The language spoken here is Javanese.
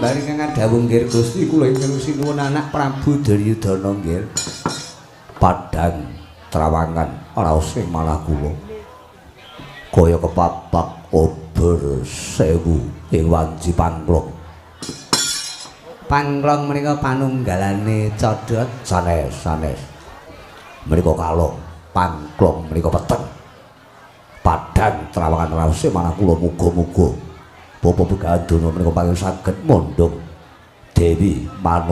bari kang dawuh nggih Gusti kula ingkang sinuwun anak Prabu Duryudana nggih. Padang Trawangan raos ing manah kula. Kaya kepapak obor sewu ing wanci pangklong. Pangklong menika panunggalane codot sanes. Menika kalong, pangklong menika peteng. Padang Trawangan raos ing manah kula muga-muga Bapak Begadono menika paring saged mondhong Dewi Manu